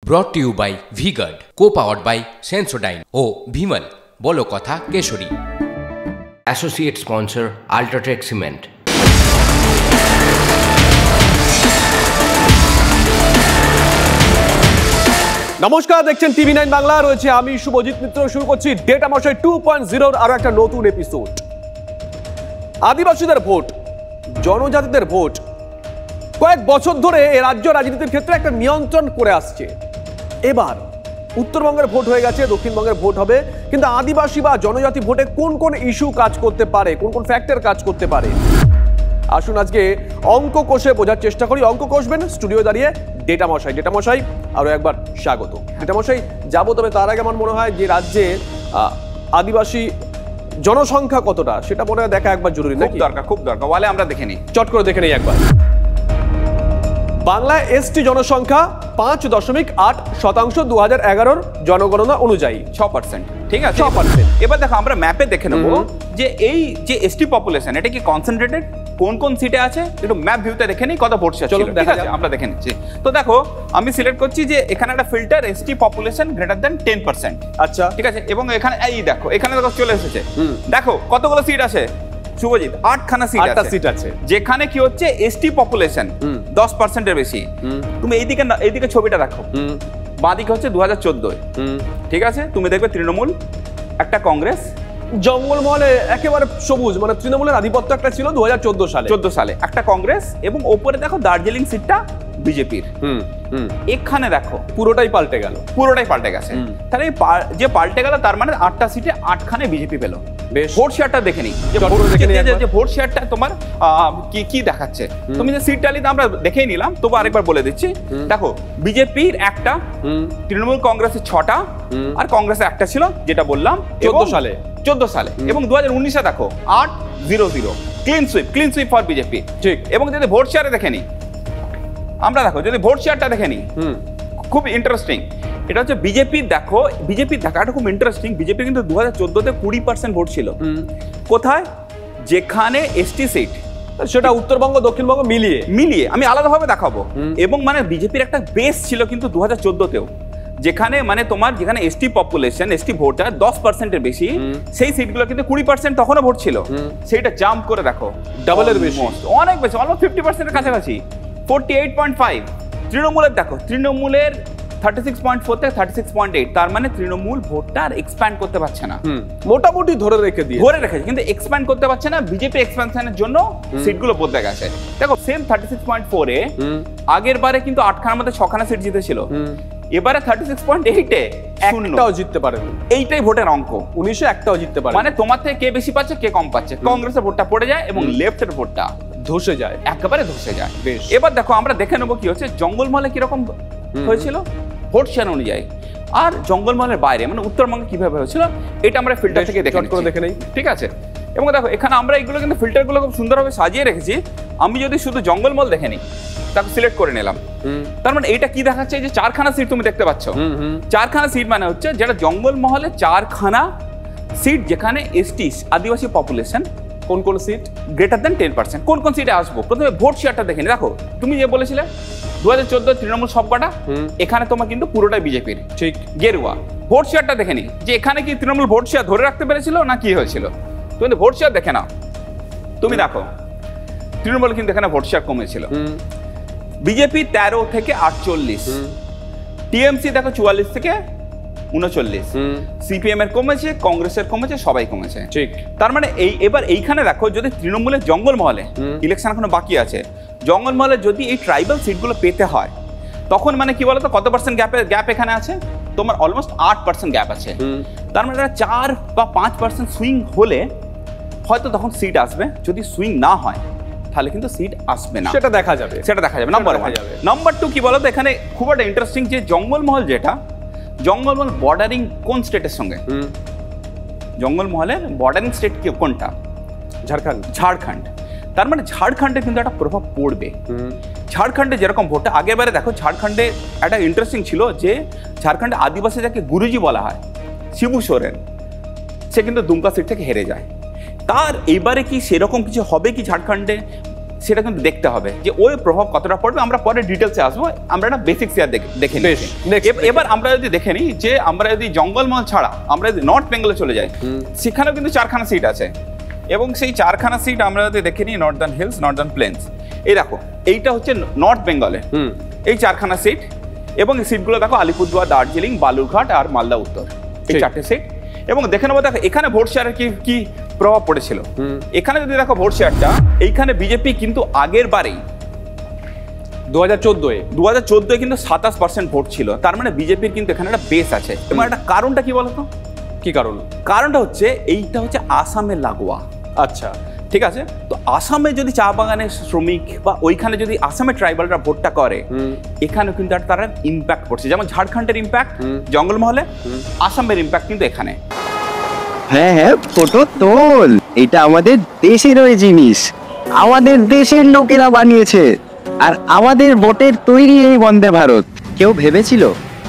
brought to you by V-Guard, co-powered by Sensodyne O Vimal বলো কথা Keshari. Associate sponsor Ultratech Cement। নমস্কার, দেখছেন TV9 Bangla. রয়েছে আমি শুভজিৎ মিত্র। শুরু করছি ডেটা মশাই 2.0 আরো একটা নতুন এপিসোড। আদিবাসীদের ভোট, জনজাতিদের ভোট কয়েক বছর ধরে এই রাজ্য রাজনীতির ক্ষেত্রে একটা নিয়ন্ত্রণ করে আসছে। এবার উত্তরবঙ্গের ভোট হয়ে গেছে, দক্ষিণবঙ্গের ভোট হবে, কিন্তু আদিবাসী বা জনজাতি ভোটে কোন কোন ইস্যু কাজ করতে পারে, কোন কোন ফ্যাক্টর কাজ করতে পারে, আসুন আজকে অঙ্ক কষে বোঝার চেষ্টা করি। অঙ্ক কষবেন স্টুডিও দাঁড়িয়ে ডেটা মশাই। ডেটা মশাই আরো একবার স্বাগত। ডেটা মশাই যাবো, তবে তার আগে আমার মনে হয় যে রাজ্যে আদিবাসী জনসংখ্যা কতটা সেটা মনে হয় দেখা একবার জরুরি। খুব দরকার ওয়ালে আমরা দেখে নিই, চট করে দেখে নিই একবার। বাংলায় এসটি জনসংখ্যা 5.8% 2011 জনগণনা অনুযায়ী 6%। ঠিক আছে, 6%। এবার দেখো আমরা ম্যাপে দেখে নেবো যে এই যে এসটি পপুলেশন এটা কি কনসেন্ট্রেটেড, কোন কোন সিটে আছে, একটু ম্যাপ ভিউতে দেখে নিই কত ভোট ছিল। ঠিক আছে, আমরা দেখে নিচ্ছি। তো দেখো আমি সিলেক্ট করছি যে এখানে একটা filter ST population greater than 10%। আচ্ছা, ঠিক আছে, এবং এখানে এই দেখো এখানে দেখো চলে এসেছে। দেখো কতগুলো সিট আছে শুভজিৎ, 8খানা সিট আছে, যেখানে কি হচ্ছে এসটি পপুলেশন 10%-এর বেশি। তুমি এইদিকে ছবিটা দেখো, বাঁদিকে হচ্ছে 2014। ঠিক আছে, তুমি দেখবে তৃণমূল, একটা কংগ্রেস, জঙ্গলমহলে একেবারে সবুজ, মানে তৃণমূলের আধিপত্য একটা ছিল 2014 সালে একটা কংগ্রেস, এবং ওপরে দেখো দার্জিলিং সিটটা বিজেপির। এখানে দেখো পুরোটাই পাল্টে গেছে। তাহলে যে পাল্টে গেল তার মানে 8টা সিটে 8খানে বিজেপি পেল। ভোট শেয়ারটা দেখে নিই, যে ভোট শেয়ারটা তোমার কি দেখাচ্ছে। তুমি যে সিট টালিতে আমরা দেখেই নিলাম, তবু আরেকবার বলে দিচ্ছি। দেখো বিজেপির একটা, তৃণমূল কংগ্রেসের 6টা, আর কংগ্রেসের একটা ছিল যেটা বললাম 14 সালে, এবং 2019-এ দেখো 8-0-0 ক্লিন সুইপ ফর বিজেপি। ঠিক, এবং যদি ভোট শেয়ারে দেখে নিই আমরা, দেখো যদি ভোট শেয়ারটা দেখে নিই, খুব ইন্টারেস্টিং। এটা হচ্ছে বিজেপির দেখো এটা খুব ইন্টারেস্টিং। বিজেপি কিন্তু 2014-তে 20% ভোট ছিল। কোথায়? যেখানে এসটি সিট, সেটা উত্তরবঙ্গ দক্ষিণবঙ্গ মিলিয়ে আমি আলাদাভাবে দেখাবো। এবং মানে বিজেপির একটা বেস ছিল কিন্তু 2014-তেও, যেখানে মানে তোমার যেখানে এসটি পপুলেশন, এসটি ভোটার 10%-এর বেশি, সেই সিটগুলো কিন্তু 20% তখনও ভোট ছিল। সেইটা জাম্প করে দেখো, ডাবলের বেশি, অনেক বেশি, অলমোস্ট 50%-এর কাছাকাছি, 48.5। তৃণমূলের দেখো, তৃণমূলের 36.4 থেকে 36.8, তার মানে তৃণমূল ভোটটা এক্সপ্যান্ড করতে পারছে না, মোটামুটি ধরে রেখেছে, কিন্তু এক্সপ্যান্ড করতে পারছে না। বিজেপি এক্সপ্যানশনের জন্য সিটগুলো বদলে গেছে। দেখো সেম 36.4-এ আগের বারে কিন্তু 8খানার মধ্যে 6খানা সিট জিতেছিল, এবারে 36.8-এ একটাও জিততে পারেনি। এইটাই ভোটের অঙ্ক। 19-এ একটাও জিততে পারে, মানে তোমার থেকে কে বেশি পাচ্ছে কে কম পাচ্ছে। কংগ্রেসের ভোটটা পড়ে যায় এবং লেফটের ভোটটা একেবারে ধসে যায়। এবার দেখো আমরা দেখে নেবো কি হচ্ছে জঙ্গলমহলে কিরকম হয়েছিল ভোট শেয়ার অনুযায়ী, আর জঙ্গলমহলের বাইরে মানে উত্তরবঙ্গে কিভাবে হয়েছিল, এটা আমরা ফিল্টার থেকে দেখে নেই। ঠিক আছে, এবং দেখো এখানে আমরা এগুলো কিন্তু ফিল্টারগুলো খুব সুন্দরভাবে সাজিয়ে রেখেছি। আমি যদি শুধু জঙ্গলমহল দেখে নিই, তাকে সিলেক্ট করে নিলাম, তার মানে এইটা কি দেখাচ্ছে যে 4খানা সিট তুমি দেখতে পাচ্ছ। 4খানা সিট মানে হচ্ছে যেটা জঙ্গলমহলে 4খানা সিট, যেখানে এসটি আদিবাসী পপুলেশন, কোন কোন সিট গ্রেটার দেন 10%। কোন কোন সিটে আসবো, প্রথমে ভোট শেয়ারটা দেখে নি। দেখো তুমি যে বলেছিলে 2014 তৃণমূল সবকটা, এখানে তোমার কিন্তু পুরোটাই বিজেপির, ঠিক গেরুয়া। ভোট শেয়ারটা দেখে নি যে এখানে কি তৃণমূল ভোট শেয়ার ধরে রাখতে পেরেছিল না কি হয়েছিল। তুমি ভোট শেয়ার দেখে নাও, তুমি দেখো তৃণমূল কিন্তু এখানে ভোট শেয়ার কমেছিল। বিজেপি 13 থেকে 48, টিএমসি দেখো 44 থেকে 39, সিপিএম এর কমেছে, কংগ্রেসের কমেছে, সবাই কমেছে। ঠিক, তার মানে এবার এইখানে দেখো যদি তৃণমূলের জঙ্গলমহলে, ইলেকশন এখনো বাকি আছে, জঙ্গলমহলে যদি এই ট্রাইবাল সিটগুলো পেতে হয়, তখন মানে কি বলতো কত পার্সেন্ট গ্যাপ এখানে আছে, তোমার অলমোস্ট 8% গ্যাপ আছে। তার মানে 4 বা 5% সুইং হলে হয়তো তখন সিট আসবে। যদি সুইং না হয় তাহলে কিন্তু সিট আসবে না, সেটা দেখা যাবে। নাম্বার 2 কি বলতো, এখানে খুব একটা ইন্টারেস্টিং যে জঙ্গলমহল, যেটা জঙ্গলমহল বর্ডারিং কোন স্টেটের সঙ্গে, জঙ্গলমহলের বর্ডারিং স্টেট কোনটা, ঝাড়খণ্ড। তার মানে ঝাড়খণ্ডে কিন্তু একটা প্রভাব পড়বে। ঝাড়খণ্ডে যেরকম ভোটটা আগের বারে দেখো, ঝাড়খণ্ডে একটা ইন্টারেস্টিং ছিল যে ঝাড়খণ্ডে আদিবাসী যাকে গুরুজি বলা হয়, শিবু সোরেন, সে কিন্তু দুমকা সিট থেকে হেরে যায়। তার এইবারে কি সেরকম কিছু হবে কি ঝাড়খণ্ডে, সেটা কিন্তু দেখতে হবে যে ওই প্রভাব কতটা পড়বে। আমরা পরে ডিটেলসে আসবো, আমরা একটা বেসিক শেয়ার দেখে নিই। এবার আমরা যদি দেখে নিই যে আমরা যদি জঙ্গলমহল ছাড়া আমরা যদি নর্থ বেঙ্গলে চলে যাই, সেখানেও কিন্তু 4খানা সিট আছে, এবং সেই 4খানা সিট আমরা যদি দেখে নিই নর্দার্ন হিলস, নর্দার্ন প্লেন্স, এই দেখো এইটা হচ্ছে নর্থ বেঙ্গলে এই 4খানা সিট, এবং এই সিটগুলো দেখো আলিপুরদুয়ার, দার্জিলিং, বালুরঘাট আর মালদা উত্তর, এই 4টে সিট। এবং দেখে নেবো দেখো এখানে ভোট শেয়ারের কি প্রভাব পড়েছিল। এখানে যদি দেখো ভোট শেয়ারটা, এইখানে বিজেপি কিন্তু আগের বারেই 2014 কিন্তু 27% ভোট ছিল, তার মানে বিজেপির কিন্তু এখানে একটা বেস আছে। এবং একটা কারণটা কি বলতো? কি কারণ? কারণটা হচ্ছে এইটা হচ্ছে আসামের লাগোয়া। আচ্ছা, ঠিক আছে, তো আসামে যদি চা বাগানের শ্রমিক বা ওইখানে যদি আসামের ট্রাইবালরা ভোটটা করে, এখানে কিন্তু আর তারা ইম্প্যাক্ট পড়ছে, যেমন ঝাড়খণ্ডের ইম্প্যাক্ট জঙ্গলমহলে, আসামের ইম্প্যাক্ট কিন্তু এখানে। হ্যাঁ হ্যাঁ, ফটো তোল, এটা আমাদের দেশেরই জিনিস, আমাদের দেশের লোকেরা বানিয়েছে, আর আমাদের ভোটের তৈরি এই বন্দে ভারত। কেউ ভেবেছিল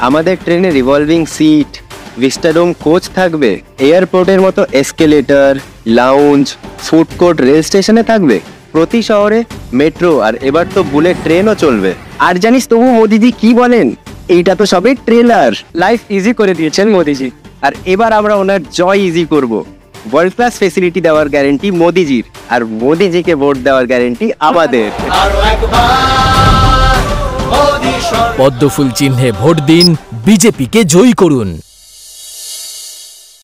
আমাদের ট্রেনে রিভলভিং সিট, ভিস্টাডোম কোচ থাকবে, এয়ারপোর্টের মতো escalator, lounge, food court rail স্টেশনে থাকবে, প্রতি শহরে মেট্রো, আর এবার তো বুলেট ট্রেনও চলবে। আর জানিস তবু মোদিজি কি বলেন, এইটা তো সবই ট্রেলার। লাইফ ইজি করে দিয়েছেন মোদিজি, আর এবার আমরা ওনার জয় ইজি করব। ওয়ার্ল্ড ক্লাস ফেসিলিটি দেওয়ার গ্যারেন্টি মোদিজির, আর মোদিজিকে ভোট দেওয়ার গ্যারেন্টি আমাদের। পদ্মফুল চিহ্নে ভোট দিন, বিজেপিকে জয়ী করুন।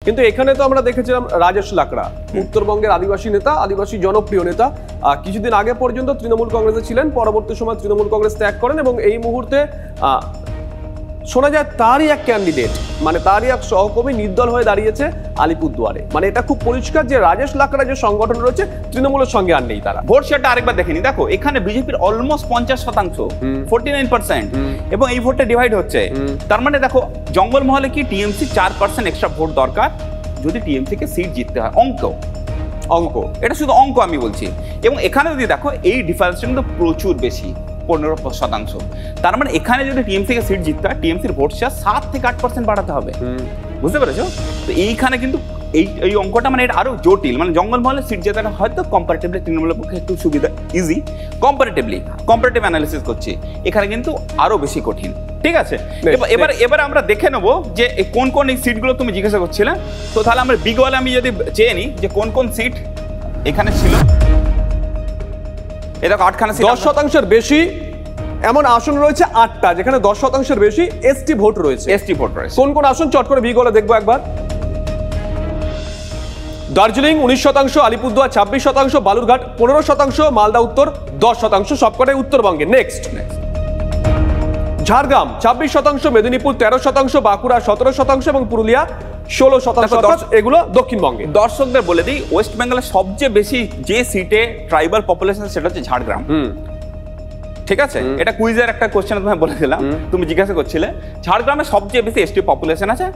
কিন্তু এখানে তো আমরা দেখেছিলাম রাজেশ লাকড়া, উত্তরবঙ্গের আদিবাসী নেতা, আদিবাসী জনপ্রিয় নেতা, কিছুদিন আগে পর্যন্ত তৃণমূল কংগ্রেসে ছিলেন, পরবর্তী সময় তৃণমূল কংগ্রেস ত্যাগ করেন, এবং এই মুহূর্তে শোনা যায় তারই এক ক্যান্ডিডেট, মানে তারই এক সহকর্মী নির্দল হয়ে দাঁড়িয়েছে আলিপুরদুয়ারে। মানে এটা খুব পরিষ্কার যে রাজেশ লাকড়া যে সংগঠন রয়েছে তৃণমূলের সঙ্গে আর নেই তারা। ভোট শেয়ারটা আরেকবার দেখেনি, দেখো এখানে বিজেপির অলমোস্ট 50%, 49%, এবং এই ভোটটা ডিভাইড হচ্ছে। তার মানে দেখো জঙ্গলমহলে কি টিএমসি 4% এক্সট্রা ভোট দরকার যদি টিএমসি কে সিট জিততে হয়। অঙ্ক এটা শুধু অঙ্ক আমি বলছি। এবং এখানে যদি দেখো এই ডিফারেন্সটা কিন্তু প্রচুর বেশি, 15%। তার মানে এখানে যদি টিএমসি কে সিট জিততে হয়, টিএমসির ভোট শেয়ার 7 থেকে 8% বাড়াতে হবে। বুঝতে পেরেছো? তো এইখানে কিন্তু এই অঙ্কটা মানে এটা আরো জটিল। মানে জঙ্গলমহলে সিট জেতাটা হয়তো কম্পারেটিভলি তৃণমূলের পক্ষে একটু সুবিধা, ইজি কম্পারেটিভ অ্যানালিসিস করছি, এখানে কিন্তু আরো বেশি কঠিন। ঠিক আছে, এবার আমরা দেখে নেবো যে কোন কোন এই সিটগুলো তুমি জিজ্ঞাসা করছিলে। তো তাহলে আমরা বিগওয়ালে আমি যদি চেয়ে নিই যে কোন কোন সিট এখানে ছিল, এটা 8খানা সিট, 10%-এর বেশি এমন আসন রয়েছে 8টা, যেখানে 10%-এর বেশি এসটি ভোট রয়েছে। কোন কোন আসন চট করে বিগলে দেখবো একবার। দার্জিলিং 19%, আলিপুরদুয়ার 26%, বালুরঘাট 15%, মালদা উত্তর 10%, সবকটাই উত্তরবঙ্গে। নেক্সট ঝাড়গ্রাম 26%, মেদিনীপুর 13%, বাঁকুড়া 17% এবং পুরুলিয়া 16%। এগুলো দক্ষিণবঙ্গে। দর্শকদের বলে দিই, ওয়েস্ট বেঙ্গলের সবচেয়ে বেশি যে সিটে ট্রাইবাল পপুলেশন সেটা হচ্ছে ঝাড়গ্রাম। ঠিক আছে, এটা কুইজের একটা কোশ্চেন তোমায় বলেছিলাম, তুমি জিজ্ঞাসা করছিলে। ঝাড়গ্রামে সবচেয়ে বেশি এসটি পপুলেশন আছে,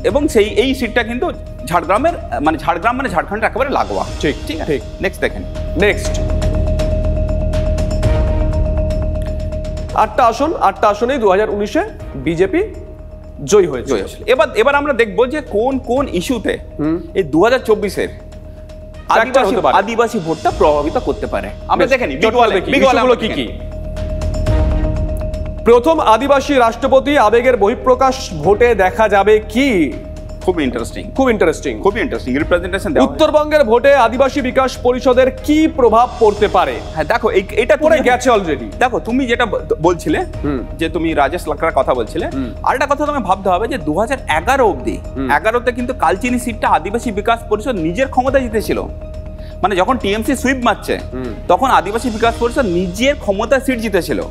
এবং সেই এই সিটটা কিন্তু ঝাড়গ্রাম মানে ঝাড়খণ্ডের একেবারে লাগোয়া। ঠিক। নেক্সট দেখেন, নেক্সট 8টা আসনেই 2019-এ বিজেপি জয়ী হয়েছে। এবার আমরা দেখবো যে কোন কোন ইস্যুতে এই 2024-এর আদিবাসী ভোটটা প্রভাবিত করতে পারে। আমরা দেখেনি কি কি। প্রথম আদিবাসী রাষ্ট্রপতি আবেগের বহিঃপ্রকাশ ভোটে দেখা যাবে কি? খুব ইন্টারেস্টিং রিপ্রেজেন্টেশন। উত্তরবঙ্গের ভোটে আদিবাসী বিকাশ পরিষদের কি প্রভাব পড়তে পারে? হ্যাঁ দেখো, এটা পড়ে গেছে অলরেডি। দেখো তুমি যেটা বলছিলে যে তুমি রাজেশ লাকড়ার কথা বলছিলে, আরেকটা কথা তোমায় ভাবতে হবে যে 2011 অবধি 11তে কিন্তু কালচিনি সিটটা আদিবাসী বিকাশ পরিষদ নিজের ক্ষমতা জিতেছিল। মানে যখন টিএমসি সুইপ মারছে তখন আদিবাসী বিকাশ পরিষদ নিজের ক্ষমতা সিট জিতেছিল।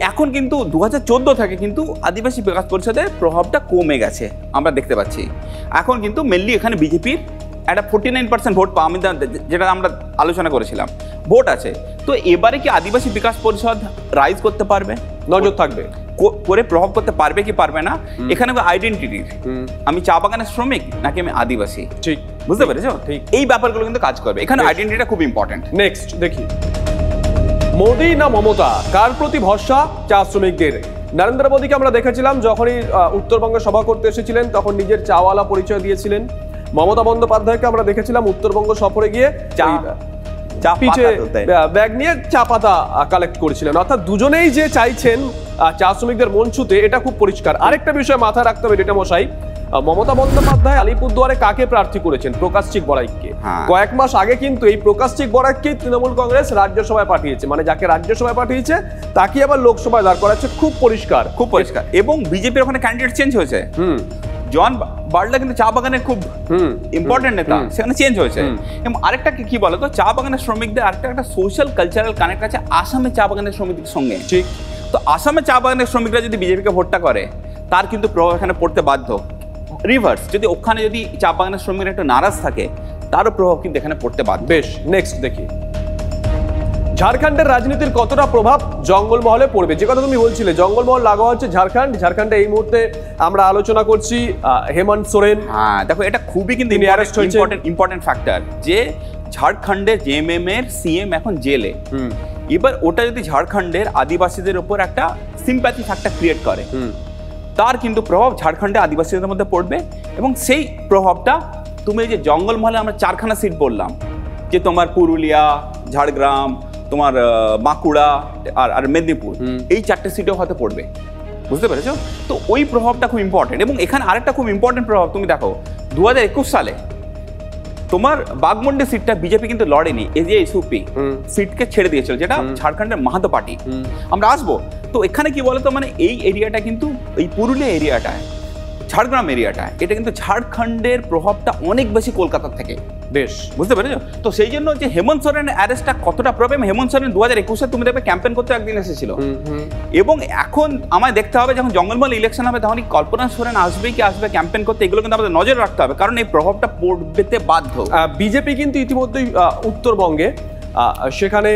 এখন কিন্তু 2014 থেকে কিন্তু আদিবাসী বিকাশ পরিষদের প্রভাবটা কমে গেছে আমরা দেখতে পাচ্ছি। এখন কিন্তু মেনলি এখানে বিজেপির একটা 49% ভোট আমি যেটা আমরা আলোচনা করেছিলাম ভোট আছে। তো এবারে কি আদিবাসী বিকাশ পরিষদ রাইজ করতে পারবে? নজর থাকবে করে প্রভাব করতে পারবে কি পারবে না। এখানে আইডেন্টিটির, আমি চা বাগানের শ্রমিক নাকি আমি আদিবাসী, ঠিক বুঝতে পেরেছো? ঠিক, এই ব্যাপারগুলো কিন্তু কাজ করবে। এখানে আইডেন্টিটিটা খুব ইম্পর্টেন্ট। নেক্সট দেখি, মোদি না মমতা, কার প্রতি ভরসা চা শ্রমিকদের? নরেন্দ্র মোদীকে আমরা দেখেছিলাম যখনই উত্তরবঙ্গে সভা করতে এসেছিলেন তখন নিজের চাওয়ালা পরিচয় দিয়েছিলেন। মমতা বন্দ্যোপাধ্যায়কে আমরা দেখেছিলাম উত্তরবঙ্গ সফরে গিয়ে পিঠে ব্যাগ নিয়ে চা পাতা কালেক্ট করেছিলেন। অর্থাৎ দুজনেই যে চাইছেন চা শ্রমিকদের মন ছুঁতে, এটা খুব পরিষ্কার। আরেকটা বিষয় মাথায় রাখতে হবে ডেটা মশাই, মমতা বন্দ্যোপাধ্যায় আলিপুরদুয়ারে কাকে প্রার্থী করেছেন? প্রকাশচিক বড়াইককে। কয়েক মাস আগে কিন্তু এই প্রকাশচিক বড়াইককে তৃণমূল কংগ্রেস রাজ্যসভায় পাঠিয়েছে, মানে যাকে রাজ্যসভায় পাঠিয়েছে তাকে আবার লোকসভায় দাঁড় করাচ্ছে। খুব পরিষ্কার, খুব পরিষ্কার। এবং বিজেপির ওখানে ক্যান্ডিডেট চেঞ্জ হয়েছে। জন বার্লা কিন্তু চা বাগানের খুব ইম্পর্টেন্ট নেতা, সেখানে চেঞ্জ হয়েছে। এবং আরেকটা কি বলতো, চা বাগানের শ্রমিকদের আরেকটা একটা সোশ্যাল কালচারাল কানেক্ট আছে আসামে চা বাগানের শ্রমিকদের সঙ্গে। ঠিক। তো আসামে চা বাগানের শ্রমিকরা যদি বিজেপিকে ভোটটা করে, তার কিন্তু প্রভাব এখানে পড়তে বাধ্য। রিভার্স, যদি ওখানে যদি চা বাগানের শ্রমিকরা একটু নারাজ থাকে, তারও প্রভাব কিন্তু এখানে পড়তে বাধ্য। বেশ, নেক্সট দেখি ঝাড়খণ্ডের রাজনীতির কতটা প্রভাব জঙ্গলমহলে পড়বে। যে কথা তুমি বলছিলে, জঙ্গলমহল লাগা হচ্ছে ঝাড়খণ্ডে এই মুহূর্তে আমরা আলোচনা করছি হেমন্ত সোরেন। হ্যাঁ দেখো, এটা খুবই কিন্তু ইম্পর্টেন্ট ফ্যাক্টর যে ঝাড়খণ্ডের জেএমএম এর সিএম এখন জেলে। এবার ওটা যদি ঝাড়খণ্ডের আদিবাসীদের উপর একটা সিম্প্যাথি ফ্যাক্টর ক্রিয়েট করে, তার কিন্তু প্রভাব ঝাড়খণ্ডে আদিবাসীদের মধ্যে পড়বে। এবং সেই প্রভাবটা তুমি যে জঙ্গলমহলে আমরা 4খানা সিট বললাম, যে তোমার পুরুলিয়া, ঝাড়গ্রাম, তোমার বাঁকুড়া আর মেদিনীপুর, এই 4টে সিটেও হয়তো পড়বে। বুঝতে পেরেছো? তো ওই প্রভাবটা খুব ইম্পর্টেন্ট। এবং এখানে আরেকটা খুব ইম্পর্টেন্ট প্রভাব, তুমি দেখো 2021 সালে তোমার বাগমুন্ডি সিটটা বিজেপি কিন্তু লড়েনি, এসইউপি সিটকে ছেড়ে দিয়েছিল, যেটা ঝাড়খণ্ডের মাহাতো পার্টি। আমরা আসবো। তো এখানে কি বলতো, মানে এই এরিয়াটা কিন্তু, এই পুরুলিয়া এরিয়াটা, ঝাড়গ্রাম এরিয়াটা, এটা কিন্তু ঝাড়খণ্ডের প্রভাবটা অনেক বেশি কলকাতার থেকে। বেশ, বুঝতে পেরেছো? তো সেই জন্য যে হেমন্ত সোরেনের অ্যারেস্টটা কতটা প্রবলেম, হেমন্ত সোরেন 2021-এ তুমি দেখবে ক্যাম্পেন করতে একদিন এসেছিল। এবং এখন আমায় দেখতে হবে, যখন জঙ্গলমহল ইলেকশন হবে, তখন কল্পনা সোরেন আসবে কি আসবে ক্যাম্পেন করতে, এগুলো কিন্তু আমাদের নজর রাখতে হবে, কারণ এই প্রভাবটা পড়তে বাধ্য। বিজেপি কিন্তু ইতিমধ্যেই উত্তরবঙ্গে সেখানে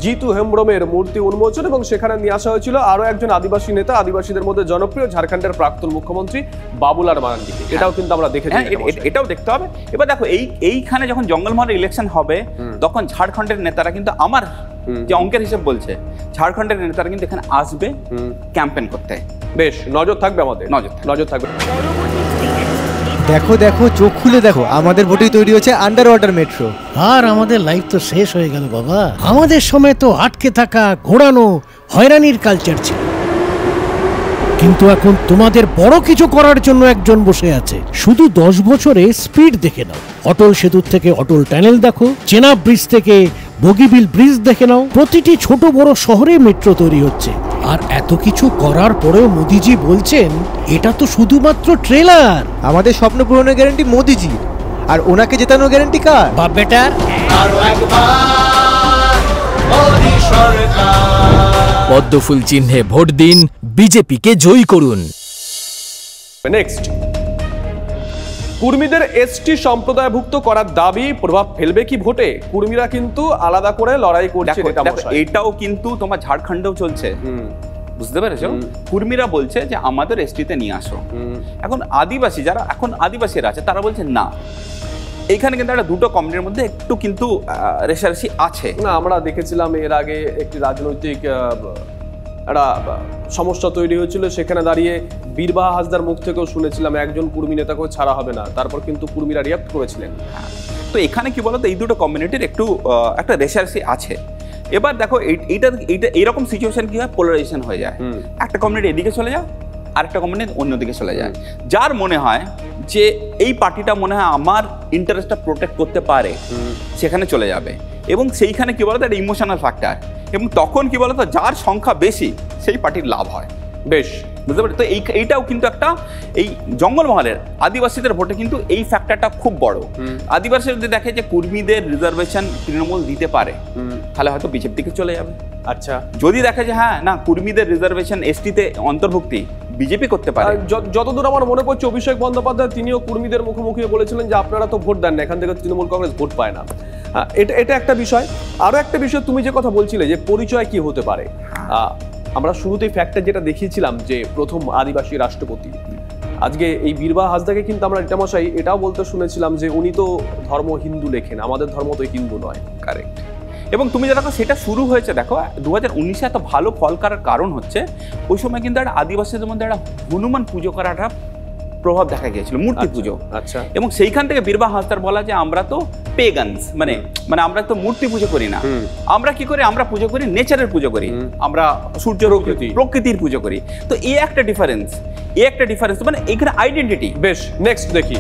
জিতু হেমব্রমের মূর্তি উন্মোচন এবং সেখানে নিয়ে আসা হয়েছিল আরো একজন আদিবাসী নেতা, আদিবাসীদের মধ্যে জনপ্রিয় ঝাড়খণ্ডের প্রাক্তন মুখ্যমন্ত্রী বাবুলাল মারান্ডিকে। এটাও কিন্তু আমরা দেখেছি, এটাও দেখতে হবে। এবার দেখো, এইখানে যখন জঙ্গলমহলের ইলেকশন হবে, তখন ঝাড়খণ্ডের নেতারা কিন্তু, আমার যে অঙ্কের হিসেব বলছে, ঝাড়খণ্ডের নেতারা কিন্তু এখানে আসবে ক্যাম্পেন করতে। বেশ, নজর থাকবে আমাদের, নজর থাকবে। দেখো দেখো, চোখ খুলে দেখো, আমাদের ভোটেই তৈরি হচ্ছে আন্ডার ওয়াটার মেট্রো। আর আমাদের লাইফ তো শেষ হয়ে গেল বাবা। আমাদের সময় তো আটকে থাকা, ঘোরানো, হয়রানির কালচার ছিল, কিন্তু এখন তোমাদের বড় কিছু করার জন্য একজন বসে আছে। শুধু 10 বছরে স্পিড দেখে নাও। অটল সেতুর থেকে অটল টানেল দেখো, চেনাব ব্রিজ থেকে বগিবিল ব্রিজ দেখে নাও। প্রতিটি ছোট বড় শহরে মেট্রো তৈরি হচ্ছে। আর এত কিছু করার পরেও মোদিজি বলছেন এটা তো শুধুমাত্র ট্রেলার। আমাদের স্বপ্ন পূরণের গ্যারান্টি মোদিজি, আর ওনাকে জেতানোর গ্যারান্টি কার? বাপ বেটার। পদ্মফুল চিহ্নে ভোট দিন, বিজেপিকে জয়ী করুন। নেক্সট, কুর্মীদের এসটি সম্প্রদায়ভুক্ত করার দাবি প্রভাব ফেলবে কি ভোটে? কুর্মীরা কিন্তু আলাদা করে লড়াই করছে। এটাও কিন্তু তোমার ঝাড়খণ্ডেও চলছে, বুঝতে পেরেছো? কুর্মীরা বলছে যে আমাদের এসটিতে নিয়ে আসো। এখন আদিবাসী, যারা এখন আদিবাসীরা আছে, তারা বলছে না। এইখানে কিন্তু একটা দুটো কমিউনিটির মধ্যে একটু কিন্তু রেষারেষি আছে। না, আমরা দেখেছিলাম এর আগে একটি রাজনৈতিক একটা সমস্যা তৈরি হয়েছিল, সেখানে দাঁড়িয়ে বীরবাহা হাসদার মুখ থেকেও শুনেছিলাম একজন কুর্মী নেতাকেও ছাড়া হবে না। তারপর কিন্তু কুর্মীরা রিয়াক্ট করেছিলেন। তো এখানে কি বলতো, এই দুটো কমিউনিটির একটু একটা রেষারেষি আছে। এবার দেখো, এইটা এইরকম সিচুয়েশন কি হয়, পোলারাইজেশন হয়ে যায়। একটা কমিউনিটি এদিকে চলে যায়, আরেকটা কমিউনিটি অন্যদিকে চলে যায়। যার মনে হয় যে এই পার্টিটা মনে হয় আমার ইন্টারেস্টটা প্রোটেক্ট করতে পারে, সেখানে চলে যাবে। এবং সেইখানে কি বলতো, একটা ইমোশনাল ফ্যাক্টর। এবং তখন কি বলতো, যার সংখ্যা বেশি সেই পার্টির লাভ হয়। বেশ, বুঝতে পারি। তো এইটাও কিন্তু একটা, এই জঙ্গলমহলের আদিবাসীদের ভোটে কিন্তু এই ফ্যাক্টরটা খুব বড়। আদিবাসী যদি দেখে যে কুর্মীদের রিজার্ভেশন তৃণমূল দিতে পারে, তাহলে হয়তো বিজেপি দিকে চলে যাবে। আচ্ছা, যদি দেখে যে হ্যাঁ না, কুর্মীদের রিজার্ভেশন এসটিতে অন্তর্ভুক্তি বিজেপি করতে পারে। যতদূর আমার মনে পড়ছে, অভিষেক বন্দ্যোপাধ্যায় তিনিও কুর্মীদের মুখোমুখি বলেছিলেন যে আপনারা তো ভোট দেন না, এখান থেকে তৃণমূল কংগ্রেস ভোট পায় না। এটা একটা বিষয়। আরো একটা বিষয়, তুমি যে কথা বলছিলে যে পরিচয় কি হতে পারে, আমরা শুরুতেই ফ্যাক্টর যেটা দেখিয়েছিলাম যে প্রথম আদিবাসী রাষ্ট্রপতি, আজকে এই বীরবাহা হাসদাকে কিন্তু আমরা রিটামশাই এটাও বলতে শুনেছিলাম যে উনি তো ধর্ম হিন্দু লেখেন, আমাদের ধর্ম তো হিন্দু নয়। কারেক্ট। এবং তুমি যে দেখো, সেটা শুরু হয়েছে দেখো 2019-এ এত ভালো ফল করার কারণ হচ্ছে ওই সময় কিন্তু একটা আদিবাসীদের মধ্যে একটা হনুমান পুজো করার একটা প্রভাব দেখা গিয়েছিল, মূর্তি পুজো। আচ্ছা। এবং সেইখান থেকে বীরবাহা হাসদার বলা যে আমরা তো পেগানস, মানে আমরা তো মূর্তি পুজো করি না, আমরা কি করি, আমরা পুজো করি নেচারের পুজো করি, আমরা সূর্য প্রকৃতির পুজো করি। তো এই একটা ডিফারেন্স, মানে এখানে আইডেন্টিটি। বেশ, নেক্সট দেখি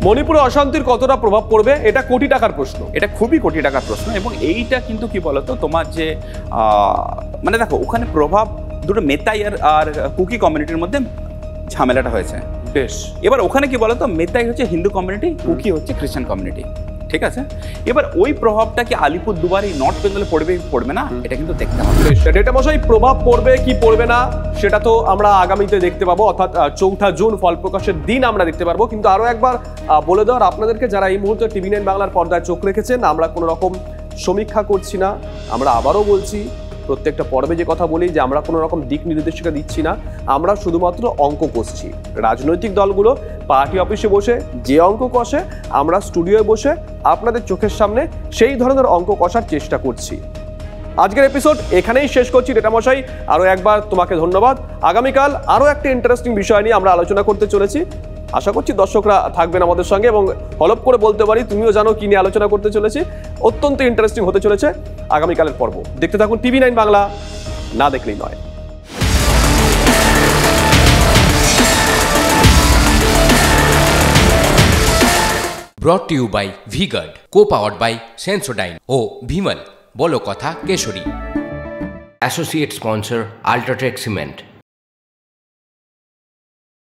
মণিপুরে অশান্তির কতটা প্রভাব পড়বে, এটা কোটি টাকার প্রশ্ন। এটা খুবই কোটি টাকার প্রশ্ন, এবং এইটা কিন্তু কি বলতো তোমার যে মানে দেখো ওখানে প্রভাব দুটো মেতাই আর কুকি কমিউনিটির মধ্যে ঝামেলাটা হয়েছে। বেশ, এবার ওখানে কি বলতো মেতাই হচ্ছে হিন্দু কমিউনিটি, কুকি হচ্ছে খ্রিস্টান কমিউনিটি, ঠিক আছে? এবার ওই প্রভাবটা কি আলিপুর দুবারই নর্থ বেঙ্গলে পড়বে না, এটা কিন্তু দেখতে হবে। ডেটা মশাই, প্রভাব পড়বে কি পড়বে না সেটা তো আমরা আগামীতে দেখতে পাবো, অর্থাৎ 4 জুন ফল প্রকাশের দিন আমরা দেখতে পারবো। কিন্তু আরো একবার বলে দেওয়ার আপনাদেরকে, যারা এই মুহূর্তে টিভি9 বাংলার পর্দায় চোখ রেখেছেন, আমরা কোনো রকম সমীক্ষা করছি না। আমরা আবারও বলছি, প্রত্যেকটা পর্বে যে কথা বলি যে আমরা কোনো রকম দিক নির্দেশিকা দিচ্ছি না, আমরা শুধুমাত্র অঙ্ক কষছি। রাজনৈতিক দলগুলো পার্টি অফিসে বসে যে অঙ্ক কষে, আমরা স্টুডিওয়ে বসে আপনাদের চোখের সামনে সেই ধরনের অঙ্ক কষার চেষ্টা করছি। আজকের এপিসোড এখানেই শেষ করছি। ডেটা মশাই, আরও একবার তোমাকে ধন্যবাদ। আগামীকাল আরও একটা ইন্টারেস্টিং বিষয় নিয়ে আমরা আলোচনা করতে চলেছি। আশা করছি দর্শকরা থাকবেন আমাদের সঙ্গে, এবং হলপ করে বলতে পারি তুমিও জানো কি নিয়ে আলোচনা করতে চলেছি। অত্যন্ত ইন্টারেস্টিং হতে চলেছে আগামীকালের পর্ব। দেখতে থাকুন টিভি9 বাংলা, না দেখলেই নয়। Brought to you by V-Guard, co-powered by Sensodyne O Bhimal, বলো কথা Keshari. Associate sponsor Ultratech Cement।